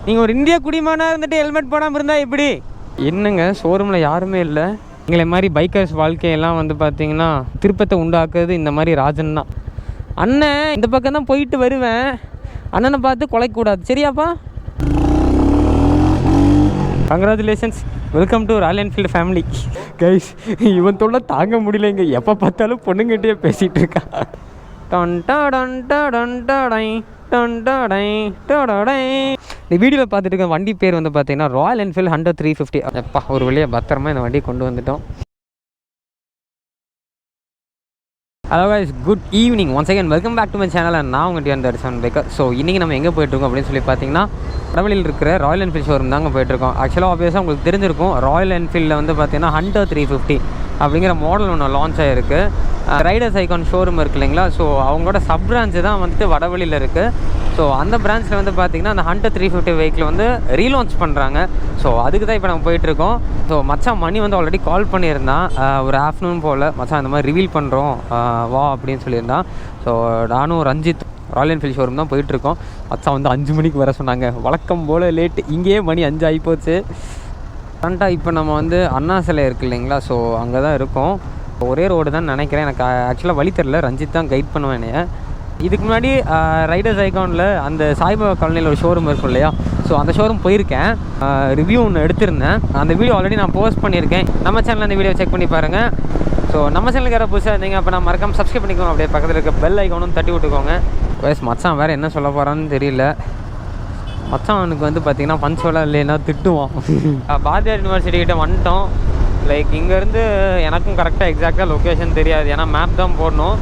நீங்கள் ஒரு இந்திய குடிமகனாக இருந்துட்டு ஹெல்மெட் போடாமல் இருந்தால் எப்படி? என்னங்க ஷோரூமில் யாருமே இல்லை. எங்களை மாதிரி பைக்கர்ஸ் வாழ்க்கையெல்லாம் வந்து பார்த்தீங்கன்னா திருப்பத்தை உண்டாக்குறது இந்த மாதிரி ராஜன் தான். அண்ணன் இந்த பக்கம் தான் போயிட்டு வருவேன், அண்ணனை பார்த்து கொலைக்கூடாது, சரியாப்பா? Congratulations, welcome to Royal Enfield family. Guys, இவன் தொல்லை தாங்க முடியலைங்க, எப்போ பார்த்தாலும் பொண்ணுங்கிட்டே பேசிகிட்டு இருக்கா. இந்த வீடியோவில் பார்த்துட்டு இருக்க வண்டி பேர் வந்து பார்த்தீங்கன்னா ராயல் என்ஃபீல்டு 100-350. எப்பா ஒரு வழியாக பத்திரமா இந்த வண்டியை கொண்டு வந்துட்டோம். Hello guys, good evening once again, welcome back to my channel. நான் உங்கள் டிஎன் பேக்கர். ஸோ இன்றைக்கி நம்ம எங்கே போயிட்டுருக்கோம் அப்படின்னு சொல்லி பார்த்தீங்கன்னா வடவழியில் இருக்கிற ராயல் என்ஃபீல்டு ஷோரூம் தாங்க போயிட்டுருக்கோம். ஆக்சுவலாக ஆப்வியஸாக உங்களுக்கு தெரிஞ்சிருக்கும், ராயல் என்ஃபீல்டில் வந்து பார்த்தீங்கன்னா 100-350 அப்படிங்கிற மாடல் ஒன்று லான்ச் ஆகிருக்கு. ரைடர்ஸ் ஐகான் ஷோரூம் இருக்குது இல்லைங்களா, ஸோ அவங்களோட சப் பிரான்ச்சு தான் வந்துட்டு வடவழியில் இருக்குது. ஸோ அந்த பிரான்ச்சில் வந்து பார்த்திங்கன்னா அந்த 100-350 வெஹிக்கிள் வந்து ரீலான்ச் பண்ணுறாங்க. ஸோ அதுக்கு தான் இப்போ நம்ம போயிட்டுருக்கோம். ஸோ மச்சான் மணி வந்து ஆல்ரெடி கால் பண்ணியிருந்தான், ஒரு ஆஃப்டர்நூன் போல் மச்சான் இந்த மாதிரி ரிவீல் பண்ணுறோம் வா அப்படின்னு சொல்லியிருந்தான். ஸோ நானும் ரஞ்சித் ராயல் என்ஃபீல்டு ஷோரூம் தான் போயிட்டுருக்கோம். மச்சான் வந்து 5 மணிக்கு வர சொன்னாங்க, வழக்கம் போல் லேட்டு, இங்கேயே மணி 5 ஆகிப்போச்சு. கரெக்டாக இப்போ நம்ம வந்து அண்ணா சிலை இருக்குது இல்லைங்களா, ஸோ அங்கே தான் இருக்கோம். ஒரே ரோடு தான் நினைக்கிறேன், எனக்கு ஆக்சுவலாக வழி தெரில, ரஞ்சித் தான் கைட் பண்ணுவேன் என்னைய. இதுக்கு முன்னாடி ரைடர்ஸ் ஐகானில் அந்த சாய்பாபா காலனியில் ஒரு ஷோரூம் இருக்கும் இல்லையா, ஸோ அந்த ஷோரூம் போயிருக்கேன், ரிவ்யூ ஒன்று எடுத்திருந்தேன். அந்த வீடியோ ஆல்ரெடி நான் போஸ்ட் பண்ணியிருக்கேன், நம்ம சேனலில் அந்த வீடியோ செக் பண்ணி பாருங்கள். ஸோ நம்ம சேனலுக்கு யாராவது புதுசாக இருந்தீங்க அப்போ நான் மறக்காம சப்ஸ்கிரைப் பண்ணிக்கோங்க, அப்படியே பக்கத்தில் இருக்க பெல் ஐகானும் தட்டி விட்டுக்கோங்க. வயசு மச்சான் வேறு என்ன சொல்ல போகிறான்னு தெரியல. மச்சான் அவனுக்கு வந்து பார்த்திங்கன்னா பஞ்சுவலாக இல்லைன்னா திட்டுவான். பாரதியார் யூனிவர்சிட்டி கிட்டே வந்துட்டோம். லைக் இங்கேருந்து எனக்கும் கரெக்டாக எக்ஸாக்டாக லொக்கேஷன் தெரியாது, ஏன்னா மேப் தான் போடணும்.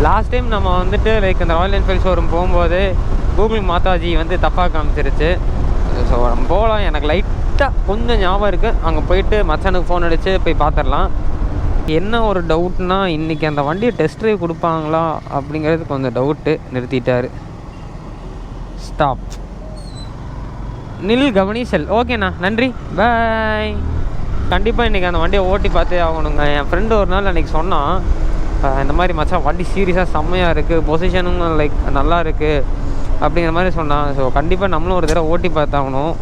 லாஸ்ட் டைம் நம்ம வந்துட்டு லைக் அந்த ராயல் என்ஃபீல்டு ஷோரூம் போகும்போது கூகுள் மாதாஜி வந்து தப்பாக காமிச்சிருச்சு. ஸோ நம்ம போகலாம், எனக்கு லைட்டாக கொஞ்சம் ஞாபகம் இருக்குது. அங்கே போயிட்டு மச்சானுக்கு ஃபோன் அடித்து போய் பார்த்துடலாம். என்ன ஒரு டவுட்னா, இன்றைக்கி அந்த வண்டியை டெஸ்ட் ட்ரைவ் கொடுப்பாங்களா அப்படிங்கிறது கொஞ்சம் டவுட்டு. நிறுத்திட்டார், ஸ்டாப், நில் கவனி செல். ஓகேண்ணா, நன்றி, பாய். கண்டிப்பாக இன்றைக்கி அந்த வண்டியை ஓட்டி பார்த்தே ஆகணுங்க. என் ஃப்ரெண்டு ஒரு நாள் அன்றைக்கி சொன்னான், இந்த மாதிரி மச்சான் வண்டி சீரியஸாக செம்மையாக இருக்குது, பொசிஷனும் லைக் நல்லா இருக்குது அப்படிங்கிற மாதிரி சொன்னான். ஸோ கண்டிப்பாக நம்மளும் ஒரு தடவை ஓட்டி பார்த்தாகணும்.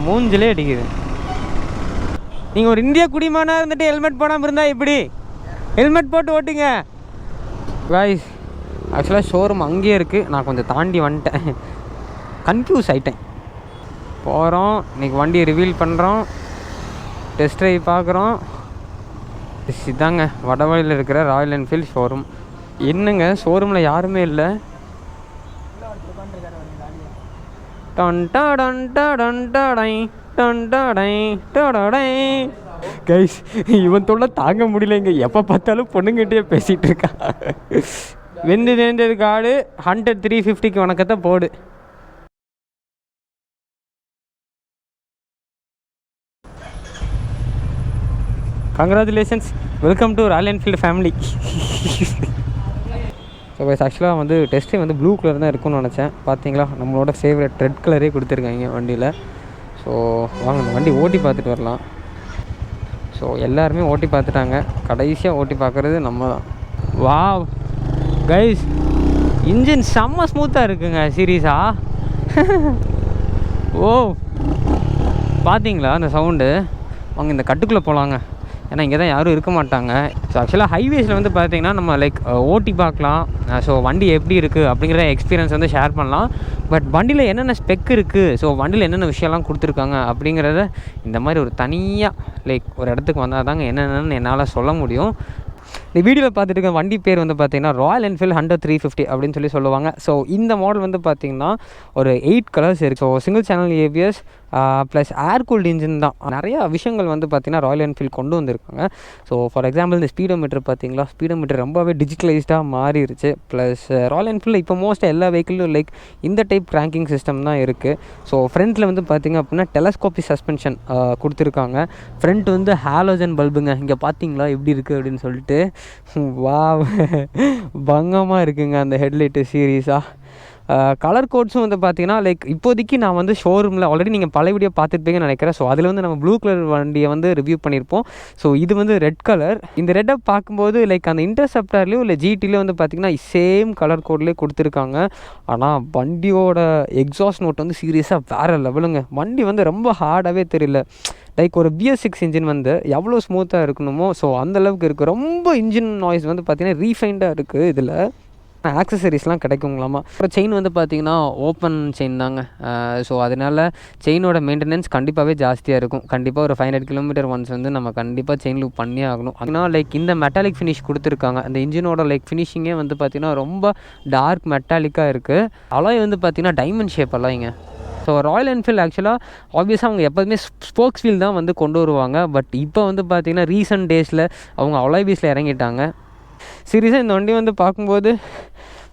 மூஞ்சிலே அடிக்குது. நீங்கள் ஒரு இந்திய குடிமகனாக இருந்துட்டு ஹெல்மெட் போடாமல் இருந்தால் எப்படி? ஹெல்மெட் போட்டு ஓட்டுங்க காய்ஸ். ஆக்சுவலாக ஷோரூம் அங்கேயே இருக்குது, நான் கொஞ்சம் தாண்டி வந்துட்டேன், கன்ஃபியூஸ் ஆகிட்டேன். போகிறோம், இன்றைக்கி வண்டியை ரிவீல் பண்ணுறோம், டெஸ்ட் ட்ரைவ் பார்க்குறோம். இதாங்க வடவழியில் இருக்கிற ராயல் என்ஃபீல்டு ஷோரூம். என்னங்க ஷோரூமில் யாருமே இல்லை. கைஸ், இவன் தொல்லை தாங்க முடியலைங்க, எப்போ பார்த்தாலும் பொண்ணுங்கிட்டே பேசிகிட்டு இருக்கா. வெந்து தேர்ந்தது காடு 100-350 வணக்கத்தை போடு. Congratulations, welcome to Royal Enfield family. So guys, ஆக்சுவலாக வந்து டெஸ்ட்டே வந்து ப்ளூ கலர் தான் இருக்கும்னு நினச்சேன். பார்த்தீங்களா, நம்மளோட ஃபேவரட் ரெட் கலரே கொடுத்துருக்காங்க வண்டியில். ஸோ வாங்க இந்த வண்டி ஓட்டி பார்த்துட்டு வரலாம். ஸோ எல்லாருமே ஓட்டி பார்த்துட்டாங்க, கடைசியாக ஓட்டி பார்க்குறது நம்ம தான். வாவ் கைஸ், இன்ஜின் செம்ம ஸ்மூத்தாக இருக்குங்க, சீரியஸாக. ஓ பார்த்தீங்களா அந்த சவுண்டு? வாங்க இந்த கட்டுக்குள்ளே போகலாங்க, ஏன்னா இங்கே தான் யாரும் இருக்க மாட்டாங்க. ஸோ ஆக்சுவலாக ஹைவேஸில் வந்து பார்த்திங்கன்னா நம்ம லைக் ஓட்டி பார்க்கலாம், ஸோ வண்டி எப்படி இருக்குது அப்படிங்கிற எக்ஸ்பீரியன்ஸ் வந்து ஷேர் பண்ணலாம். பட் வண்டியில் என்னென்ன ஸ்பெக் இருக்குது, ஸோ வண்டியில் என்னென்ன விஷயம்லாம் கொடுத்துருக்காங்க அப்படிங்கிறத இந்த மாதிரி ஒரு தனியாக லைக் ஒரு இடத்துக்கு வந்தால் தாங்க என்னென்னு என்னால் சொல்ல முடியும். இந்த வீடியோவில் பார்த்துட்டு இருக்க வண்டி பேர் வந்து பார்த்திங்கன்னா ராயல் என்ஃபீல்டு 100-350 அப்படின்னு சொல்லுவாங்க. ஸோ இந்த மாடல் வந்து பார்த்திங்கன்னா ஒரு 8 கலர்ஸ் இருக்குது. So single channel ABS plus ஏர் கூல்டு இன்ஜின் தான். நிறையா விஷயங்கள் வந்து பார்த்திங்கன்னா ராயல் என்ஃபீல்டு கொண்டு வந்திருக்காங்க. ஸோ ஃபார் எக்ஸாம்பிள் இந்த ஸ்பீடோமீட்டர் பார்த்திங்களா, ஸ்பீடோமீட்டர் ரொம்பவே டிஜிட்டலைஸ்டாக மாறிடுச்சு. ப்ளஸ் ராயல் என்ஃபீல்டு இப்போ மோஸ்ட்டாக எல்லா வெஹிக்கிளும் லைக் இந்த டைப் கிராங்கிங் சிஸ்டம் தான் இருக்குது. ஸோ ஃப்ரண்ட்டில் வந்து பார்த்திங்க அப்படின்னா டெலஸ்கோபி சஸ்பென்ஷன் கொடுத்துருக்காங்க. ஃப்ரண்ட் வந்து ஹாலோஜன் பல்புங்க, இங்கே பார்த்திங்களா எப்படி இருக்குது அப்படின்னு சொல்லிட்டு. வா பங்கமாக இருக்குங்க அந்த ஹெட்லைட்டு, சீரியஸாக. கலர் கோட்ஸும் வந்து பார்த்திங்கன்னா லைக் இப்போதைக்கு நான் வந்து ஷோரூமில் ஆல்ரெடி நீங்கள் பல வீடியோ பார்த்துருப்பீங்கன்னு நினைக்கிறேன். ஸோ அதில் வந்து நம்ம ப்ளூ கலர் வண்டியை வந்து ரிவ்யூ பண்ணியிருப்போம். ஸோ இது வந்து ரெட் கலர். இந்த ரெட்டை பார்க்கும்போது லைக் அந்த இன்டர்செப்டார்லேயும் இல்லை ஜிடிலையும் வந்து பார்த்திங்கன்னா சேம் கலர் கோட்லேயே கொடுத்துருக்காங்க. ஆனால் வண்டியோட எக்ஸாஸ்ட் நோட் வந்து சீரியஸாக வேறு லெவலுங்க. வண்டி வந்து ரொம்ப ஹார்டாகவே தெரியல. லைக் ஒரு BS6 இன்ஜின் வந்து எவ்வளோ ஸ்மூத்தாக இருக்கணுமோ ஸோ அந்தளவுக்கு இருக்குது. ரொம்ப இன்ஜின் நாய்ஸ் வந்து பார்த்திங்கன்னா ரீஃபைண்டாக இருக்குது. இதில் ஆக்சசரிஸ்லாம் கிடைக்குங்களாமா. அப்புறம் செயின் வந்து பார்த்திங்கன்னா ஓப்பன் செயின் தாங்க. ஸோ அதனால் செயினோட மெயின்டெனன்ஸ் கண்டிப்பாகவே ஜாஸ்தியாக இருக்கும். கண்டிப்பாக ஒரு 500 கிலோமீட்டர் ஒன்ஸ் வந்து நம்ம கண்டிப்பாக செயின் லூப் பண்ணியே ஆகணும். ஆனால் லைக் இந்த மெட்டாலிக் ஃபினிஷ் கொடுத்துருக்காங்க. அந்த இன்ஜினோட லைக் ஃபினிஷிங்கே வந்து பார்த்திங்கன்னா ரொம்ப டார்க் மெட்டாலிக்காக இருக்குது. அலாய் வந்து பார்த்திங்கன்னா டைமண்ட் ஷேப் அலாய்ங்க. ஸோ ராயல் என்ஃபீல்டு ஆக்சுவலாக ஆப்வியஸாக அவங்க எப்போதுமே ஸ்போக்ஸ் வீல் தான் வந்து கொண்டு வருவாங்க. பட் இப்போ வந்து பார்த்திங்கன்னா ரீசெண்ட் டேஸில் அவங்க அலாய் வீல்ஸில் இறங்கிட்டாங்க. சீரியஸாக இந்த வண்டி வந்து பார்க்கும்போது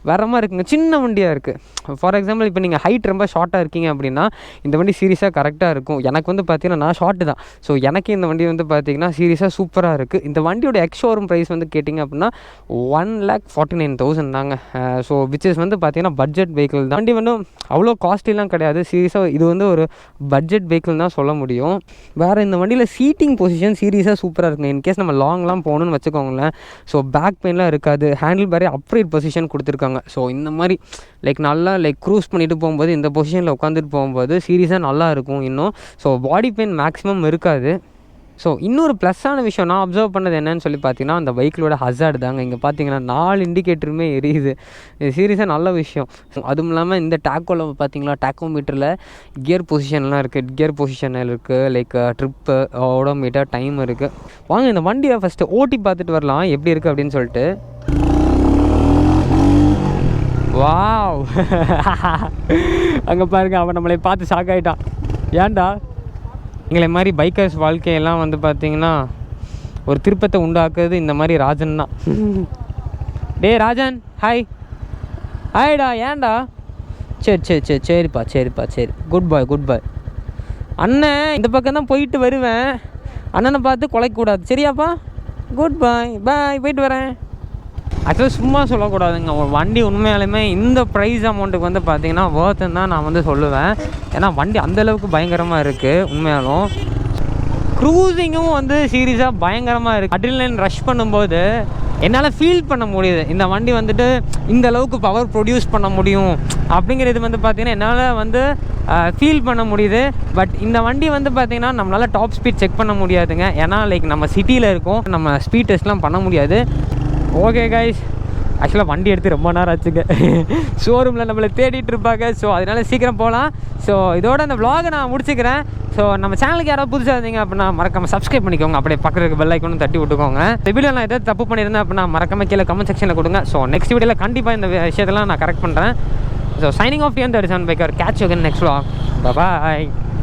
வேறு மாதிரி இருக்குங்க. சின்ன வண்டியாக இருக்குது. ஃபார் எக்ஸாம்பிள் இப்போ நீங்கள் ஹைட் ரொம்ப ஷார்ட்டாக இருக்கீங்க அப்படின்னா இந்த வண்டி சீரியஸாக கரெக்டாக இருக்கும். எனக்கு வந்து பார்த்திங்கன்னா நான் ஷார்ட்டு தான். ஸோ எனக்கு இந்த வண்டி வந்து பார்த்திங்கன்னா சீரியஸாக சூப்பராக இருக்குது. இந்த வண்டியோட எக்ஸ்ஷோரூம் ப்ரைஸ் வந்து கேட்டிங்க அப்படின்னா 1,49,000 தாங்க. ஸோ விச் இஸ் வந்து பார்த்திங்கன்னா பட்ஜெட் வெஹிக்கிள் தான். வண்டி வந்து அவ்வளோ காஸ்ட்லிலாம் கிடையாது. சீரியஸாக இது வந்து ஒரு பட்ஜெட் வெஹிக்கிள் தான் சொல்ல முடியும். வேறு இந்த வண்டியில் சீட்டிங் பொசிஷன் சீரியஸாக சூப்பராக இருக்குங்க. இன்கேஸ் நம்ம லாங்லாம் போகணுன்னு வச்சுக்கோங்களேன். ஸோ பேக் பெயின்லாம் இருக்காது. ஹேண்டில் பாரே அப்ரைட் பொசிஷன் கொடுத்துருக்காங்க. ஸோ இந்த மாதிரி லைக் நல்லா லைக் க்ரூஸ் பண்ணிட்டு போகும்போது இந்த பொசிஷனில் உட்காந்துட்டு போகும்போது சீரியஸாக நல்லா இருக்கும் இன்னும். ஸோ பாடி பெயின் மேக்ஸிமம் இருக்காது. ஸோ இன்னொரு ப்ளஸ்ஸான விஷயம் நான் அப்சர்வ் பண்ணது என்னன்னு சொல்லி பார்த்தீங்கன்னா அந்த பைக்கிலோட ஹசார்டு தாங்க. இங்கே பார்த்தீங்கன்னா 4 இண்டிகேட்டருமே எரியுது. இது சீரியஸாக நல்ல விஷயம். அதுவும் இல்லாமல் இந்த டேக்கோவில் பார்த்தீங்களா டேக்கோமீட்டரில் கியர் பொசிஷன்லாம் இருக்குது. கியர் பொசிஷன் இருக்குது, லைக் ட்ரிப்பு, ஓடோமீட்டர், டைம் இருக்குது. வாங்க இந்த வண்டியை ஃபஸ்ட்டு ஓட்டி பார்த்துட்டு வரலாம் எப்படி இருக்குது அப்படின்னு சொல்லிட்டு. வாவ் அங்கே பாருங்க, அவன் நம்மளை பார்த்து ஷாக் ஆகிட்டான். ஏன்டா எங்களை மாதிரி பைக்கர்ஸ் வாழ்க்கையெல்லாம் வந்து பார்த்திங்கன்னா ஒரு திருப்பத்தை உண்டாக்குறது இந்த மாதிரி ராஜன் தான். டே ராஜன், ஹாய். ஹாய்டா. ஏன்டா? சரிப்பா சரி. குட் பாய். அண்ணன் இந்த பக்கம் தான் போயிட்டு வருவேன். அண்ணனை பார்த்து குலைக்கக்கூடாது சரியாப்பா? குட் பாய். போயிட்டு வரேன். ஆக்சுவலாக சும்மா சொல்லக்கூடாதுங்க. ஒரு வண்டி உண்மையாலுமே இந்த ப்ரைஸ் அமௌண்ட்டுக்கு வந்து பார்த்திங்கன்னா ஒர்த்துன்னு தான் நான் வந்து சொல்லுவேன். ஏன்னா வண்டி அந்தளவுக்கு பயங்கரமாக இருக்குது. உண்மையாலும் க்ரூசிங்கும் வந்து சீரியஸாக பயங்கரமாக இருக்குது. அட்ரினலைன் ரஷ் பண்ணும்போது என்னால் ஃபீல் பண்ண முடியுது. இந்த வண்டி வந்துட்டு இந்த அளவுக்கு பவர் ப்ரொடியூஸ் பண்ண முடியும் அப்படிங்கிறது வந்து பார்த்திங்கன்னா என்னால் வந்து ஃபீல் பண்ண முடியுது. பட் இந்த வண்டி வந்து பார்த்திங்கன்னா நம்மளால் டாப் ஸ்பீட் செக் பண்ண முடியாதுங்க. ஏன்னா லைக் நம்ம சிட்டியில் இருக்கோம், நம்ம ஸ்பீட் டெஸ்ட்லாம் பண்ண முடியாது. ஓகே கைஸ், ஆக்சுவலாக வண்டி எடுத்து ரொம்ப நேரம் ஆச்சுங்க. ஷோரூமில் நம்மளை தேடிட்டு இருப்பாங்க. ஸோ அதனால் சீக்கிரம் போகலாம். ஸோ இதோட அந்த vlog நான் முடிச்சுக்கிறேன். ஸோ நம்ம சேனலுக்கு யாராவது புதுசாக இருந்தீங்க அப்படின்னா மறக்காமல் சப்ஸ்கிரைப் பண்ணிக்கோங்க. அப்படியே பக்கத்துக்கு பெல் ஐக்கானும் தட்டி விட்டுக்கோங்க. இந்த வீடியோ நான் எதாவது தப்பு பண்ணியிருந்தேன் அப்படின்னா மறக்காமல் கீழே கமெண்ட் செக்ஷனில் கொடுங்க. ஸோ நெக்ஸ்ட் வீடியோவில் கண்டிப்பாக இந்த விஷயத்தெல்லாம் நான் கரெக்ட் பண்ணுறேன். So signing off you, Riderz Ikon. Catch you again next vlog. Bye bye.